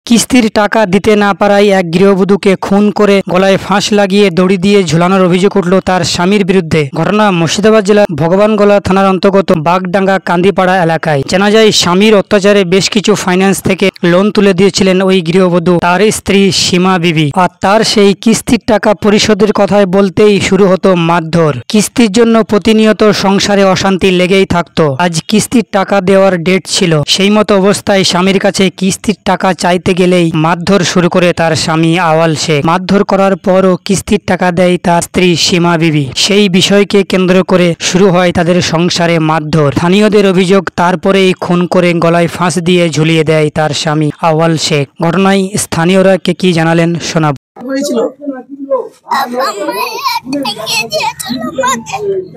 কিস্তির টাকা দিতে না পারায় এক গৃহবধূকে খুন করে গলায় ফাঁস লাগিয়ে দড়ি দিয়ে ঝুলানোর অভিযোগ উঠল তার স্বামীর বিরুদ্ধে। ঘটনা মুর্শিদাবাদ জেলার ভগবানগোলা থানার অন্তর্গত বাগডাঙ্গা কান্দিপাড়া এলাকায়। জানা যায়, স্বামীর অত্যাচারে বেশ কিছু ফাইন্যান্স থেকে লোন তুলে দিয়েছিলেন ওই গৃহবধূ তার স্ত্রী সীমা বিবি। আর তার সেই কিস্তির টাকা পরিশোধের কথায় বলতেই শুরু হতো মারধর। কিস্তির জন্য প্রতিনিয়ত সংসারে অশান্তি লেগেই থাকতো। আজ কিস্তির টাকা দেওয়ার ডেট ছিল, সেই মতো অবস্থায় স্বামীর কাছে কিস্তির টাকা চাইতে গেলেই মারধর শুরু করে তার স্বামী আওয়াল শেখ। মারধর করার পরও কিস্তির টাকা দেয় তার স্ত্রী সীমা বিবি। সেই বিষয়কে কেন্দ্র করে শুরু হয় তাদের সংসারে মারধর। স্থানীয়দের অভিযোগ, তারপরেই খুন করে গলায় ফাঁস দিয়ে ঝুলিয়ে দেয় তার স্বামী আওয়াল শেখ। ঘটনায় স্থানীয়রা কে কি জানালেন শোনাব।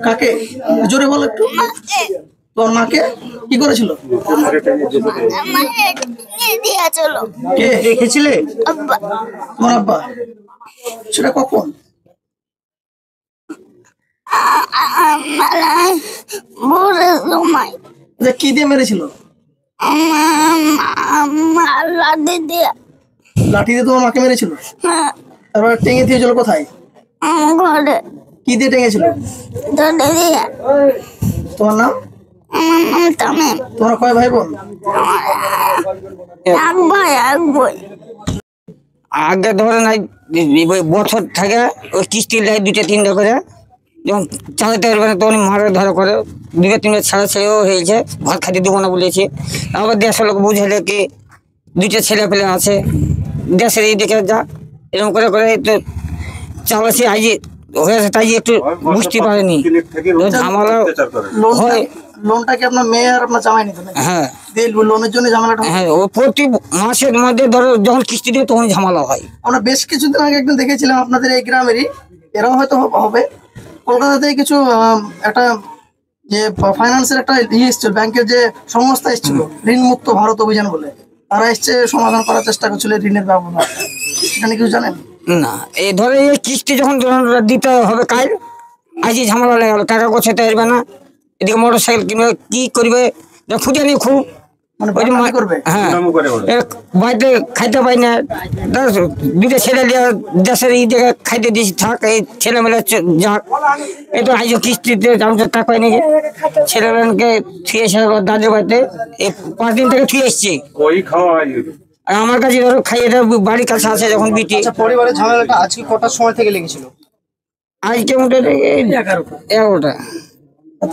কাকে জোরে বল একটু। তোর মাকে কি করেছিল? কে দেখেছিলে? তোমার আব্বা। সেটা কখন? কি দিয়ে মেরেছিল? লাঠি দিয়ে তোমার মাকে মেরেছিল? তারপর টেঙে দিয়েছিল কোথায়? কি দিয়ে টেঙেছিল? তোমার নাম? তোমরা কয় ভাই বোন? আগে ধরে নাই বছর থাকে ওই কিস্তি দেয় 2-3টা করে, যখন চালাতে পারবে না তখন মারে ধরে করে 2-3বার ছাড়া ছেলেও হয়েছে। ভাত খাইতে দেবো না বলেছে। আবার দেশের লোক বুঝাইলে কি 2টা ছেলে পেলে আছে, দেশের এই দিকে যা এরকম করে করে তো চালাচ্ছি। আজ হয়েছে তাই একটু বুঝতে পারেনি ঝামেলা হয়। লোনটা কি আপনার মেয়ে আর আপনার জামাই নিত? হ্যাঁ, লোনের জন্য ঝামেলাটা। হ্যাঁ, ও প্রতি মাসের মধ্যে ধরো যখন কিস্তি দেবে তখন ঝামেলা হয়। আমরা বেশ কিছুদিন আগে একদিন দেখেছিলাম আপনাদের এই গ্রামেরই, এরাও হয়তো হবে, কলকাতাতে কিছু একটা যে ফাইন্যান্সের একটা ইয়ে এসেছিল, ব্যাংকের যে সংস্থা এসেছিল ঋণ মুক্ত ভারত অভিযান বলে, তারা এসছে সমাধান করার চেষ্টা করছিল ঋণের ব্যবস্থা। সেখানে কিছু জানেন না? এই ধরে এই কিস্তি যখন দিতে হবে কাল, আজই ঝামেলা লেগে গেল, টাকা গোছাতে পারবে না, এদিকে মোটর সাইকেল কিনবে, কি করবে খুঁজে নিয়ে খুব করবে। হ্যাঁ, বাড়িতে খাইতে পাই না, 2টা ছেলে দেশের এই দিকে খাইতে দিয়েছি, থাক এই ছেলেমেলে যাক। এই তো আজও কিস্তিতে টাকা পাই নাকি, ছেলেমেয়েকে থুয়ে এসে দাদুর বাড়িতে এই 5 দিন থেকে থুয়ে এসছি। আর আমার কাছে ধরো খাইয়ে বাড়ির কাছে আছে যখন বিটি। পরিবারের ঝামেলাটা আজকে কটার সময় থেকে লেগেছিল? আজকে মোটামুটি 11টা।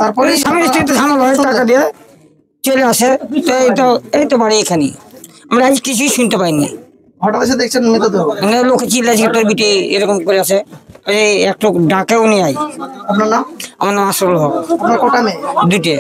তারপরে স্বামী স্ত্রীতে ঝামেলা হয়, টাকা দিয়ে চলে আসে। তো এই তো বাড়ি এখানে আমরা আজ কিছুই শুনতে পাইনি। হঠাৎ এসে দেখছেন মৃতদেহ, লোকে চিল্লাছে তোর বিটি এরকম করে আছে, এই একটু ডাকেও নিয়ে আই। আপনার নাম? আমার নাম আসল হক। আপনার কটা মেয়ে? 2টে।